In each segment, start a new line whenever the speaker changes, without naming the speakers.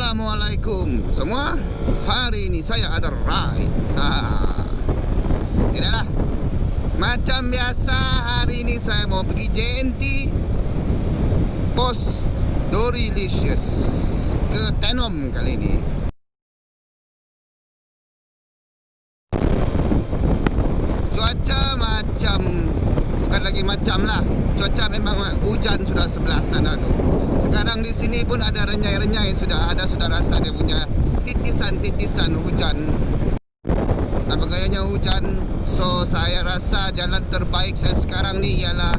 Assalamualaikum semua. Hari ini saya ada ride. Tidaklah macam biasa, hari ini saya mau pergi JNT Pos Dorilicious ke Tenom kali ini. Cuaca macam, bukan lagi macam lah, cuaca memang hujan sudah sebelah sana tu. Sekarang di sini pun ada renyai-renyai, sudah rasa dia punya titisan-titisan hujan. Apa gayanya hujan. So saya rasa jalan terbaik saya sekarang ni ialah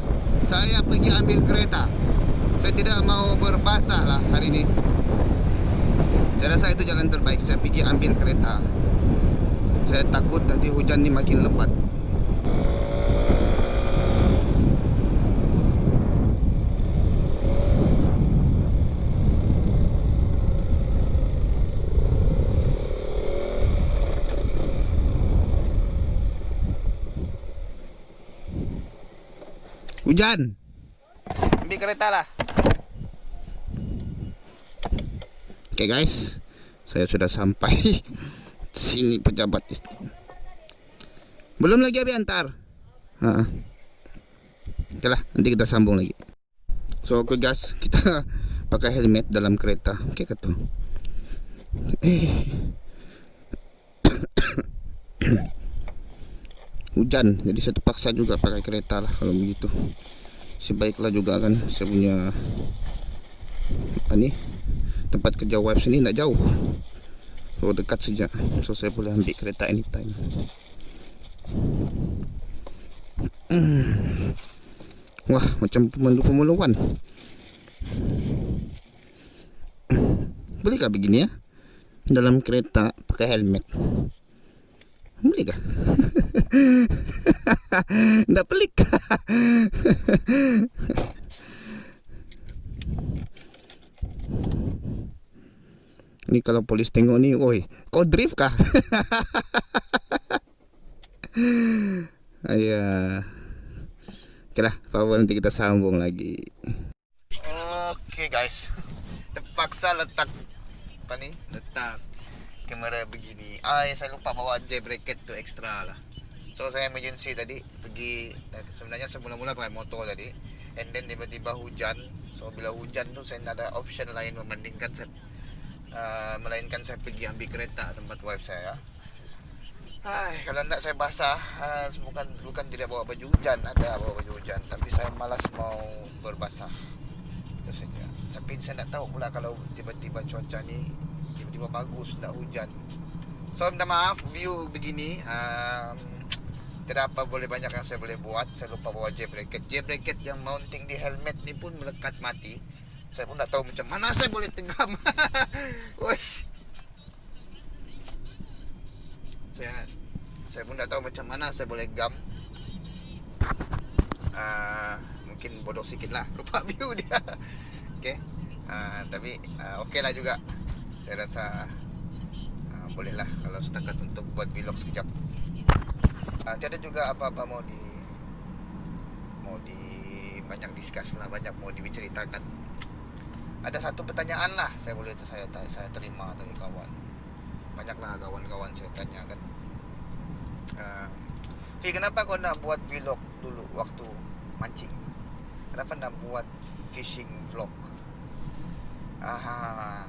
saya pergi ambil kereta. Saya tidak mau berbasah lah hari ini. Saya rasa itu jalan terbaik, saya pergi ambil kereta. Saya takut nanti hujan ni makin lebat. Hujan, ambil kereta lah. Okay guys, saya sudah sampai sini pejabat istimewa. Belum lagi habis antar. Okay lah, nanti kita sambung lagi. So okay guys, kita pakai helmet dalam kereta. Okay kata. Hujan, jadi saya terpaksa juga pakai kereta lah. Kalau begitu sebaiklah juga kan, saya punya apa ni, tempat kerja wife sini tak jauh, so dekat saja, so saya boleh ambil kereta anytime. Wah, macam pemandu Formula 1. Bolehkah begini ya, dalam kereta pakai helmet? Boleh kah? Nggak pelik kah? Ini kalau polis tengok ni, oi, kau drift kah? Ayah. Oke lah, apa-apa nanti kita sambung lagi. Oke guys, terpaksa letak apa nih? Letak kamera begini. Saya lupa bawa J bracket tu ekstra lah. So saya emergency tadi pergi, sebenarnya semula-mula pakai motor tadi, and then tiba-tiba hujan. So bila hujan tu saya tak ada option lain membandingkan saya melainkan saya pergi ambil kereta tempat wife saya. Kalau tidak saya basah. Bukan tidak bawa baju hujan, ada bawa baju hujan, tapi saya malas mau berbasah. Itu saja. Tapi saya tak tahu pula kalau tiba-tiba cuaca ni tiba-tiba bagus, tak hujan. So minta maaf, view begini. Tidak apa, boleh banyak yang saya boleh buat. Saya lupa bawa J bracket. J bracket yang mounting di helmet ni pun melekat mati. Saya pun tak tahu macam mana saya boleh tenggam. Wesh. Saya pun tak tahu macam mana saya boleh gam. Mungkin bodoh sikit lah, lupa view dia. Okay. Tapi okey lah juga. Saya rasa boleh lah kalau setakat untuk buat vlog sekejap. Tiada juga apa-apa mau di banyak discuss lah, banyak mau diceritakan. Ada satu pertanyaan lah saya terima dari kawan. Banyaklah kawan-kawan saya tanya kan, Fi, kenapa kau nak buat vlog dulu waktu mancing? Kenapa nak buat fishing vlog?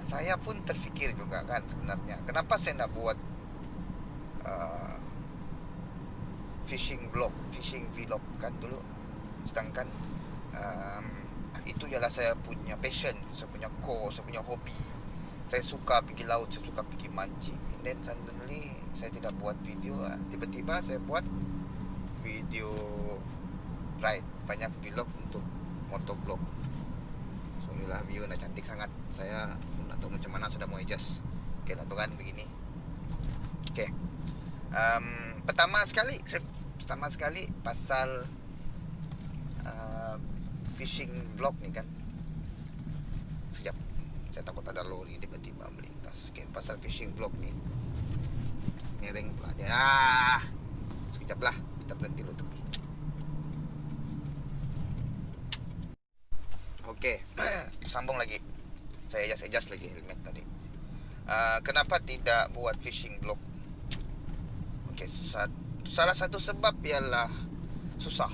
Saya pun terfikir juga kan sebenarnya, kenapa saya nak buat fishing vlog kan dulu. Sedangkan itu ialah saya punya passion, saya punya core, saya punya hobi. Saya suka pergi laut, saya suka pergi mancing. And then suddenly saya tidak buat video. Tiba-tiba saya buat video ride, banyak vlog untuk motovlog. So inilah view nak cantik sangat. Saya pun tak tahu macam mana sudah mau adjust. Okay lah tu kan begini. Okay. Pertama sekali pasal fishing vlog ni kan. Sekejap, saya takut ada lori tiba-tiba melintas. Okay, pasal fishing vlog ni, miring pula dia. Sekejap lah, kita berhenti dulu tepi. Okay, sambung lagi. Saya adjust lagi helmet tadi. Kenapa tidak buat fishing vlog? Okay, salah satu sebab ialah susah.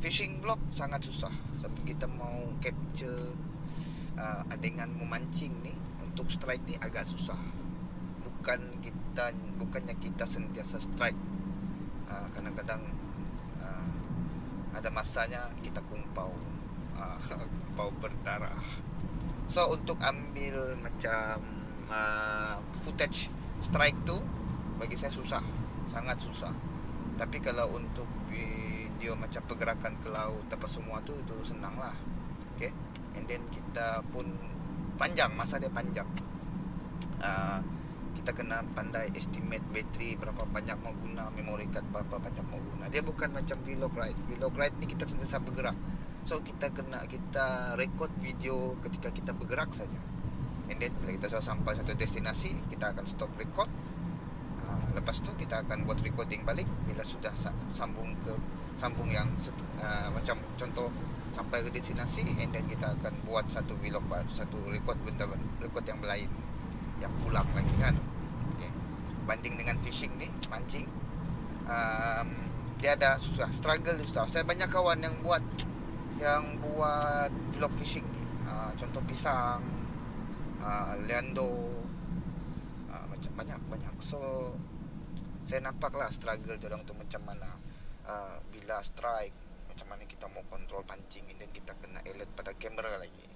Fishing vlog sangat susah. Sebab kita mau capture adegan memancing ni untuk strike ni agak susah. Bukannya kita sentiasa strike. Kadang-kadang ada masanya kita kumpau, kumpau berdarah. So untuk ambil macam footage strike tu bagi saya susah, sangat susah. Tapi kalau untuk video macam pergerakan ke laut apa semua tu, itu senang lah. Okay. And then kita pun panjang, masa dia panjang. Kita kena pandai estimate bateri berapa banyak mau guna, memory card berapa banyak mau guna. Dia bukan macam vlog ride. Vlog ride ni kita sentiasa bergerak. So kita record video ketika kita bergerak saja. And then bila kita sudah sampai satu destinasi, kita akan stop record. Lepas tu kita akan buat recording balik bila sudah sambung yang macam contoh sampai ke destinasi, and then kita akan buat satu vlog baru, satu record yang lain yang pulang lagi kan. Okay. Banding dengan fishing ni, mancing, dia ada susah, struggle dia susah. Saya banyak kawan yang buat vlog fishing ni, contoh Pisang, Leando, macam banyak. So saya nampak lah struggle diorang tu macam mana. Bila strike, macam mana kita mau kontrol pancing, dan kita kena alert pada kamera lagi,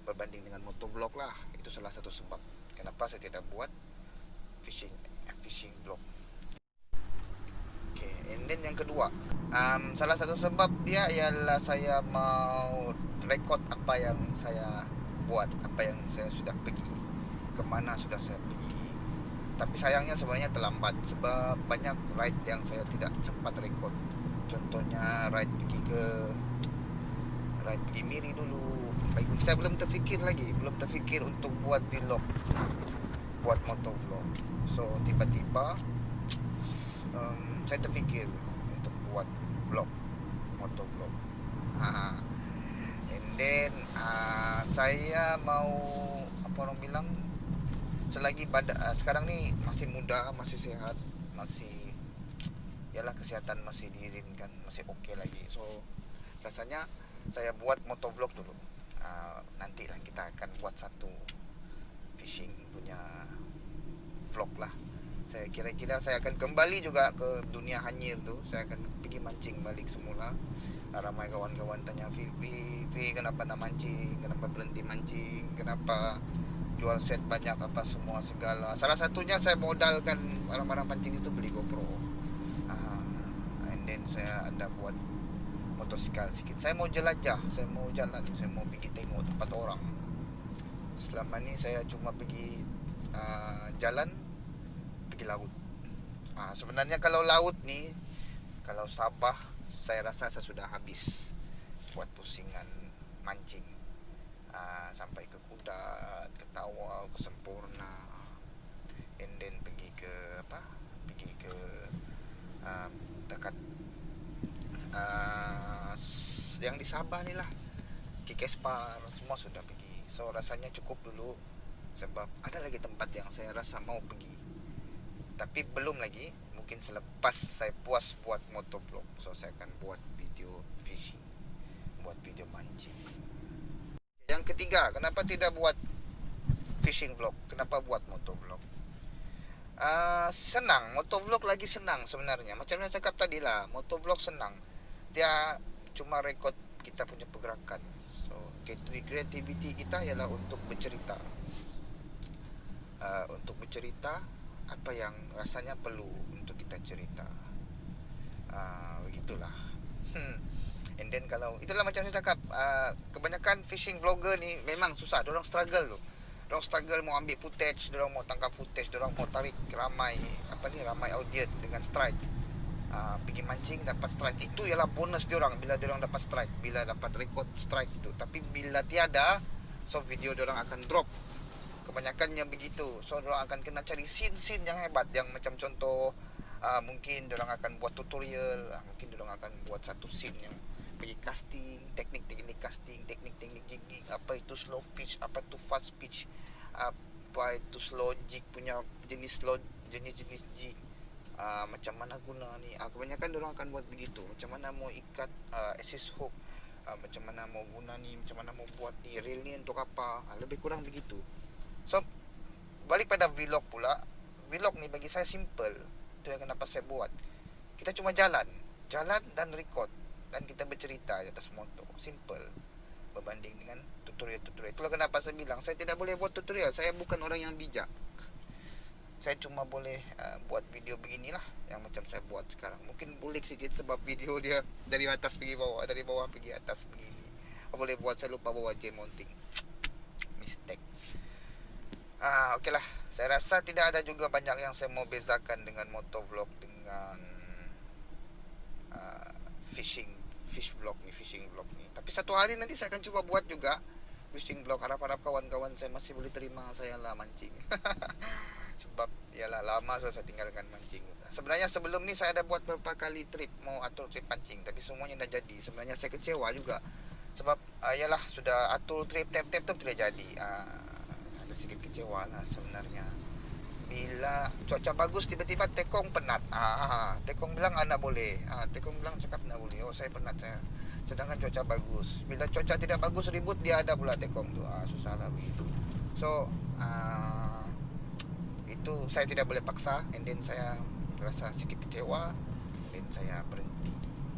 berbanding dengan motovlog lah. Itu salah satu sebab kenapa saya tidak buat fishing vlog. Okay, and then yang kedua, salah satu sebab dia ialah saya mau record apa yang saya buat, apa yang saya sudah pergi, kemana sudah saya pergi. Tapi sayangnya sebenarnya terlambat, sebab banyak ride yang saya tidak sempat record. Contohnya ride pergi Miri dulu. Saya belum terfikir untuk buat vlog, buat motovlog. So tiba-tiba saya terfikir untuk buat vlog, motovlog. And then saya mau, apa orang bilang, selagi sekarang ni masih muda, masih sehat, masih yalah kesihatan masih diizinkan, masih okey lagi. So rasanya saya buat motovlog dulu. Nantilah kita akan buat satu fishing punya vlog lah. Saya kira-kira saya akan kembali juga ke dunia hanyir tu. Saya akan pergi mancing balik semula. Ramai kawan-kawan tanya, Fi, kenapa nak mancing? Kenapa berhenti mancing? Kenapa jual set banyak apa semua segala? Salah satunya saya modalkan barang-barang pancing itu beli GoPro. And then saya ada buat motosikal sikit. Saya mau jelajah, saya mau jalan, saya mau pergi tengok tempat orang. Selama ni saya cuma pergi jalan, pergi laut. Sebenarnya kalau laut ni, kalau Sabah, saya rasa saya sudah habis buat pusingan mancing. Sampai ke Kudat, ke Tawau, ke Sempurna, and then pergi ke dekat yang di Sabah ni lah, Kikespar, semua sudah pergi. So rasanya cukup dulu, sebab ada lagi tempat yang saya rasa mau pergi, tapi belum lagi. Mungkin selepas saya puas buat motovlog, so saya akan buat video fishing, buat video mancing. Yang ketiga, kenapa tidak buat fishing vlog? Kenapa buat motovlog? Senang, motovlog lagi senang sebenarnya. Macam yang saya cakap tadi lah, motovlog senang. Dia cuma rekod kita punya pergerakan. So, kreativiti kita ialah untuk bercerita. Untuk bercerita apa yang rasanya perlu untuk kita cerita. Begitulah. And then kalau itulah macam saya cakap, kebanyakan fishing vlogger ni memang susah. Diorang struggle tu. Diorang struggle mau ambil footage, diorang mau tangkap footage, diorang mau tarik ramai audience dengan strike. Pergi mancing dapat strike, itu ialah bonus diorang bila diorang dapat strike, bila dapat record strike itu. Tapi bila tiada, so video diorang akan drop. Kebanyakannya begitu. So diorang akan kena cari scene-scene yang hebat, yang macam contoh mungkin diorang akan buat tutorial, mungkin diorang akan buat satu scene yang pergi casting, teknik-teknik casting, teknik-teknik jigging, apa itu slow pitch, apa itu fast pitch, apa itu slow jig punya jenis jig, macam mana guna ni. Kebanyakan orang akan buat begitu, macam mana mau ikat assist hook, macam mana mau guna ni, macam mana mau buat ni, reel ni untuk apa, lebih kurang begitu. So balik pada vlog pula. Vlog ni bagi saya simple. Itu yang kenapa saya buat. Kita cuma jalan dan record, dan kita bercerita di atas motor. Simple berbanding dengan tutorial. Itulah kenapa saya bilang saya tidak boleh buat tutorial. Saya bukan orang yang bijak. Saya cuma boleh buat video beginilah yang macam saya buat sekarang. Mungkin bulik sikit sebab video dia dari atas pergi bawah, dari bawah pergi atas begini. Boleh buat, saya lupa bawa J mounting. Mistake. Okey lah. Saya rasa tidak ada juga banyak yang saya mau bezakan dengan motovlog dengan fishing vlog ni. Tapi satu hari nanti saya akan coba buat juga fishing vlog. Harap-harap kawan-kawan saya masih boleh terima saya lah mancing. Sebab yalah lama sudah saya tinggalkan mancing. Sebenarnya sebelum ni saya ada buat beberapa kali trip, mau atur trip pancing, tapi semuanya dah jadi. Sebenarnya saya kecewa juga. Sebab yalah sudah atur trip tap tidak jadi. Ada sedikit kecewa lah sebenarnya. Bila cuaca bagus tiba-tiba tekong penat. Tekong bilang anak boleh. Tekong bilang cakap nak boleh. Oh saya penat saya. Sedangkan cuaca bagus. Bila cuaca tidak bagus ribut dia ada pula tekong tu. Susah lah begitu. So itu saya tidak boleh paksa. And then saya rasa sedikit kecewa. Dan saya berhenti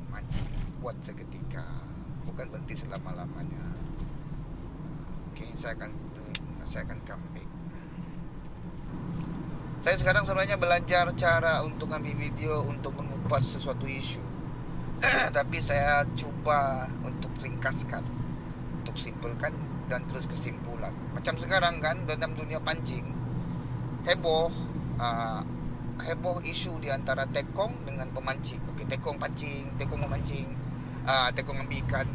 mancing buat seketika. Bukan berhenti selama-lamanya. Okay, saya akan come back. Saya sekarang sebenarnya belajar cara untuk ambil video untuk mengupas sesuatu isu. Tapi saya cuba untuk ringkaskan, untuk simpulkan dan terus kesimpulan. Macam sekarang kan dalam dunia pancing heboh isu di antara tekong dengan pemancing. Okey, tekong pancing, tekong memancing, tekong ambil ikan.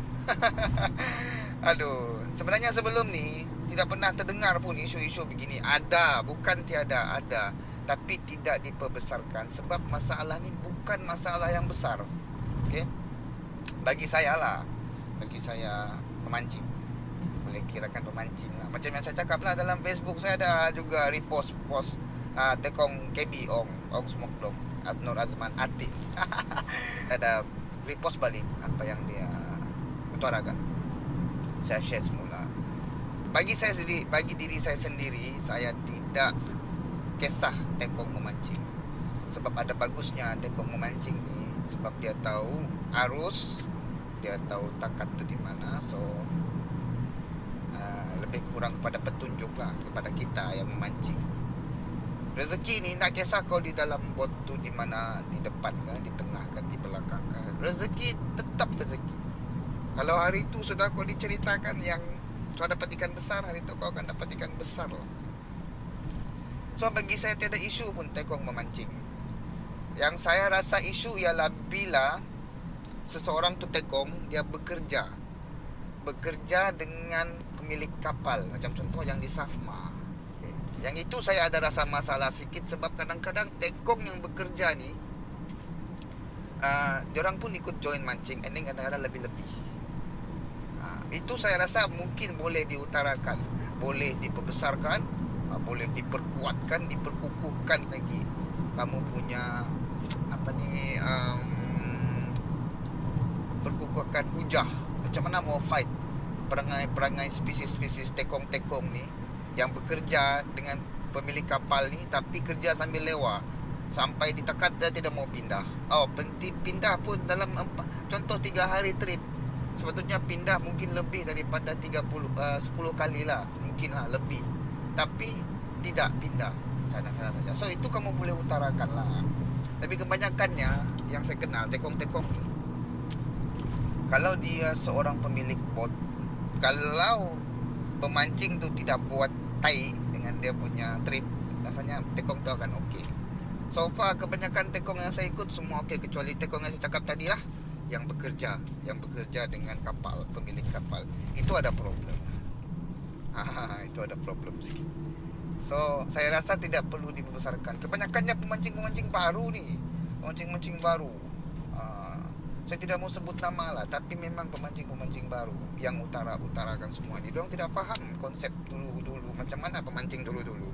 Aduh, sebenarnya sebelum ni tidak pernah terdengar pun isu-isu begini. Ada, bukan tiada, ada. Tapi tidak diperbesarkan sebab masalah ni bukan masalah yang besar. Okey. Bagi saya lah, bagi saya pemancing. Boleh kirakan pemancing lah. Macam yang saya cakap lah dalam Facebook, saya ada juga repost post tekong KB Ong Smoke Dong, Nur Azman Atin. Ada repost balik apa yang dia utarakan. Saya share semula. Bagi diri saya sendiri, saya tidak kisah tekong memancing. Sebab ada bagusnya tekong memancing ni, sebab dia tahu arus, dia tahu takat tu di mana. So lebih kurang kepada petunjuk lah kepada kita yang memancing. Rezeki ni nak kisah kau di dalam bot tu di mana, di depan ke, di tengah ke, di belakang ke, rezeki tetap rezeki. Kalau hari itu sudah kau diceritakan yang kau dapat ikan besar, hari itu kau akan dapat ikan besar lah. So bagi saya tiada isu pun tekong memancing. Yang saya rasa isu ialah bila seseorang tu tekong, dia bekerja dengan pemilik kapal. Macam contoh yang di Safma. Yang itu saya ada rasa masalah sikit sebab kadang-kadang tekong yang bekerja ni diorang pun ikut join mancing, and kadang-kadang lebih-lebih. Itu saya rasa mungkin boleh diutarakan, boleh diperbesarkan, boleh diperkuatkan, diperkukuhkan lagi. Kamu punya apa ni, perkukuhkan hujah. Macam mana mau fight perangai spesies-spesies tekong-tekong ni yang bekerja dengan pemilik kapal ni, tapi kerja sambil lewa sampai di takat dia tidak mau pindah. Berhenti pindah pun dalam contoh 3 hari trip. Sepatutnya pindah mungkin lebih daripada 10 kali lah, mungkin lah lebih. Tapi tidak pindah sana-sana saja. So itu kamu boleh utarakan lah. Tapi kebanyakannya yang saya kenal tekong-tekong ni, kalau dia seorang pemilik bot, kalau pemancing tu tidak buat tai dengan dia punya trip, rasanya tekong tu akan okey. So far kebanyakan tekong yang saya ikut semua okey, kecuali tekong yang saya cakap tadi lah, yang bekerja dengan kapal, pemilik kapal. Itu ada problem. Itu ada problem sikit. So saya rasa tidak perlu dibesarkan. Kebanyakannya pemancing-pemancing baru ni, pemancing-pemancing baru. Saya tidak mau sebut nama lah, tapi memang pemancing-pemancing baru yang utarakan semua ini, diorang tidak paham konsep dulu-dulu macam mana pemancing dulu-dulu.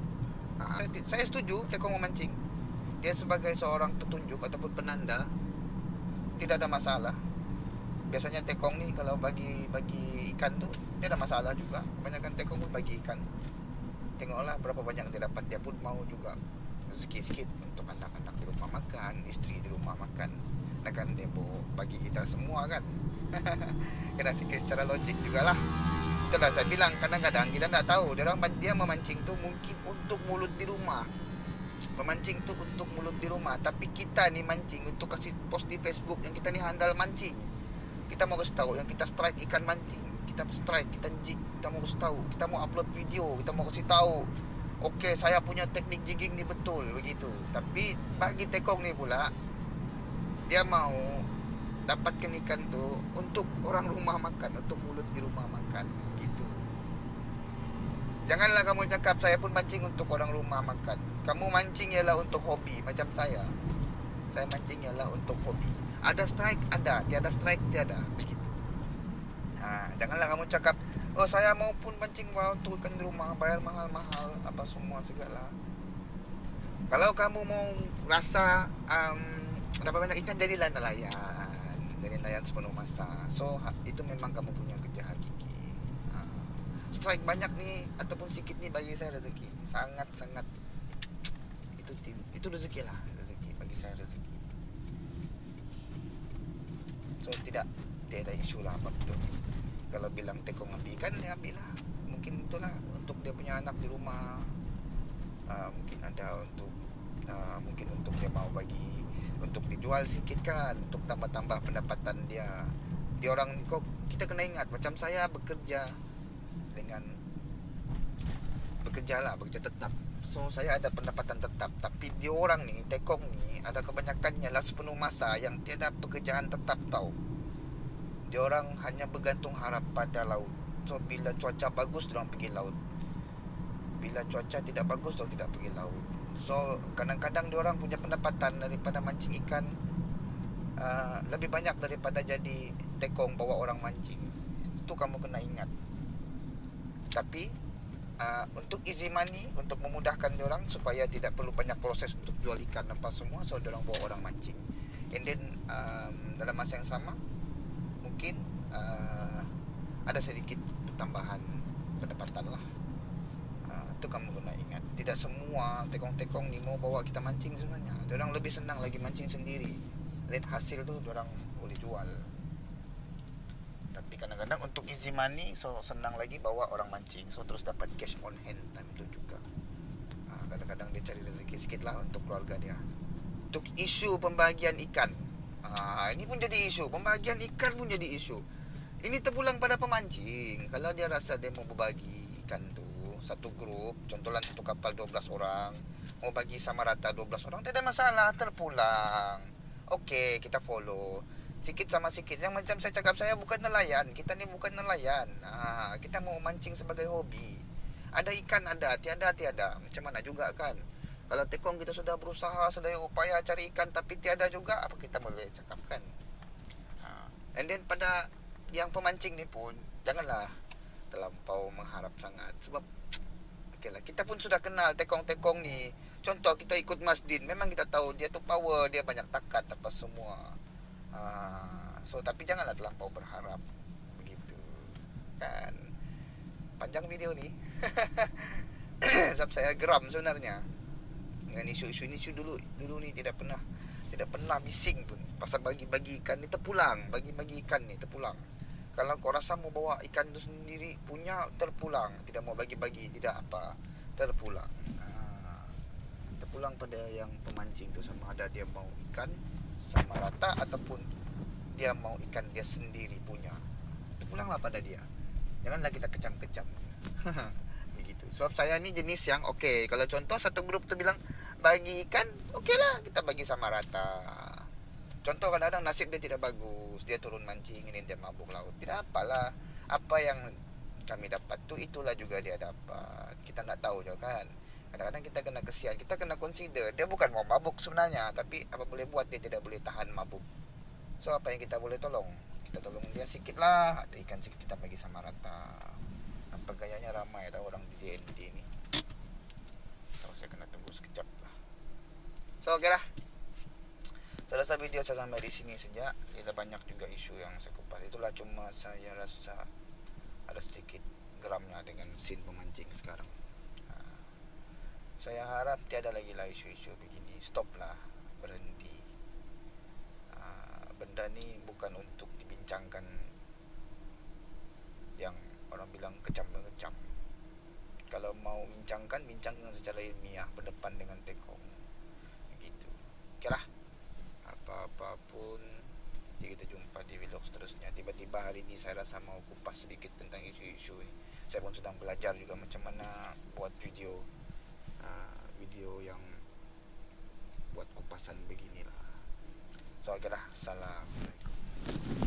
Saya setuju tekong memancing, dia sebagai seorang petunjuk ataupun penanda, tidak ada masalah. Biasanya tekong ni kalau bagi ikan tu dia ada masalah juga. Kebanyakan tekong pun bagi ikan, tengoklah berapa banyak dia dapat, dia pun mau juga sikit-sikit untuk anak-anak di rumah makan, isteri di rumah makan. Kan dia bagi kita semua kan. Kena fikir secara logik jugalah. Itulah saya bilang, kadang-kadang kita tak tahu dia memancing tu mungkin untuk mulut di rumah. Memancing tu untuk mulut di rumah, tapi kita ni mancing untuk kasih post di Facebook yang kita ni handal mancing. Kita mau kasih tahu yang kita strike ikan mancing, kita strike, kita jig, kita mau kasih tahu, kita mau upload video, kita mau kasih tahu, okey saya punya teknik jigging ni betul begitu. Tapi bagi tekong ni pula, dia mau dapatkan ikan tu untuk orang rumah makan, untuk mulut di rumah makan gitu. Janganlah kamu cakap saya pun mancing untuk orang rumah makan. Kamu mancing ialah untuk hobi macam saya. Saya mancing ialah untuk hobi. Ada strike ada, tiada strike tiada, begitu. Janganlah kamu cakap, oh saya mau pun mancing untuk ikan di rumah, bayar mahal-mahal apa semua segala. Kalau kamu mau rasa dapat banyak ikan, jadilah nelayan. Jadi nelayan sepenuh masa. So itu memang kamu punya kerja hakiki. Strike banyak ni ataupun sikit ni bagi saya rezeki. Sangat-sangat itu rezeki lah, rezeki bagi saya rezeki. So tiada isu lah apa betul. Kalau bilang tekong ambil ikan, ya ambil lah. Mungkin itulah untuk dia punya anak di rumah. Mungkin ada untuk mungkin untuk dia mau bagi untuk dijual sikit kan, untuk tambah-tambah pendapatan dia. Dia orang ni kok kita kena ingat, macam saya bekerja tetap. So saya ada pendapatan tetap, tapi dia orang ni tekong ni ada kebanyakannya lah sepenuh masa yang tiada pekerjaan tetap tau. Dia orang hanya bergantung harap pada laut. So bila cuaca bagus dia orang pergi laut, bila cuaca tidak bagus dia tidak pergi laut. So kadang-kadang dia orang punya pendapatan daripada mancing ikan lebih banyak daripada jadi tekong bawa orang mancing. Itu kamu kena ingat. Tapi untuk easy money, untuk memudahkan dia orang supaya tidak perlu banyak proses untuk jual ikan apa semua, so dia orang bawa orang mancing. And then dalam masa yang sama mungkin ada sedikit tambahan pendapatan lah. Itu kamu kena ingat. Tidak semua tekong-tekong ni mau bawa kita mancing sebenarnya. Diorang lebih senang lagi mancing sendiri. Dan hasil tu diorang boleh jual. Tapi kadang-kadang untuk easy money, so senang lagi bawa orang mancing. So terus dapat cash on hand time tu juga. Kadang-kadang dia cari rezeki sikit lah untuk keluarga dia. Untuk isu pembahagian ikan, ini pun jadi isu. Pembahagian ikan pun jadi isu. Ini terpulang pada pemancing. Kalau dia rasa dia mau berbagi ikan tu satu grup, contohlah satu kapal 12 orang, mau bagi sama rata 12 orang, tidak ada masalah, terpulang. Okey, kita follow sikit sama sikit. Yang macam saya cakap, saya bukan nelayan, kita ni bukan nelayan. Kita mau mancing sebagai hobi. Ada ikan ada, tiada macam mana juga kan. Kalau tekong kita sudah berusaha sedaya upaya cari ikan tapi tiada juga, apa kita boleh cakap kan. And then pada yang pemancing ni pun janganlah terlampau mengharap sangat. Sebab okeylah, kita pun sudah kenal tekong-tekong ni. Contoh kita ikut Masdin, memang kita tahu dia tu power, dia banyak takat apa semua. So tapi janganlah terlampau berharap begitu kan. Panjang video ni. Sebab saya geram sebenarnya dengan isu-isu ini. Dulu ni tidak pernah bising pun pasal bagi-bagi ikan ni terpulang. Bagi-bagi ikan ni terpulang. Kalau kau rasa mau bawa ikan tu sendiri punya, terpulang. Tidak mau bagi-bagi, tidak apa, terpulang. Terpulang pada yang pemancing tu, sama ada dia mau ikan sama rata ataupun dia mau ikan dia sendiri punya. Terpulanglah pada dia. Janganlah kita kecam-kecam. Begitu. Sebab saya ni jenis yang okey, kalau contoh satu grup tu bilang bagi ikan, okeylah kita bagi sama rata. Contoh kadang-kadang nasib dia tidak bagus, dia turun mancing, ini dia mabuk laut. Tidak apalah, apa yang kami dapat tu itulah juga dia dapat. Kita tak tahu juga kan. Kadang-kadang kita kena kesian, kita kena consider dia bukan mau mabuk sebenarnya, tapi apa boleh buat, dia tidak boleh tahan mabuk. So apa yang kita boleh tolong, kita tolong dia sedikit lah, ada ikan sedikit kita bagi sama rata. Nampak gayanya ramai tau orang di JNT ini. So saya kena tunggu sekejap lah. So oke lah, selesai video saya sampai di sini saja. Tidak banyak juga isu yang saya kupas, itulah cuma saya rasa ada sedikit geramnya dengan scene pemancing sekarang. Saya harap tiada lagi lah isu-isu begini. Stop lah, berhenti. Benda ni bukan untuk dibincangkan yang orang bilang kecam-mengecam. Kalau mau bincangkan, bincangkan secara ilmiah, berdepan dengan tekong. Begitu. Oke lah, apa-apa pun nanti kita jumpa di vlog seterusnya. Tiba-tiba hari ini saya rasa mau kupas sedikit tentang isu-isu ini. Saya pun sedang belajar juga macam mana buat video yang buat kupasan beginilah. So oke lah, assalamualaikum.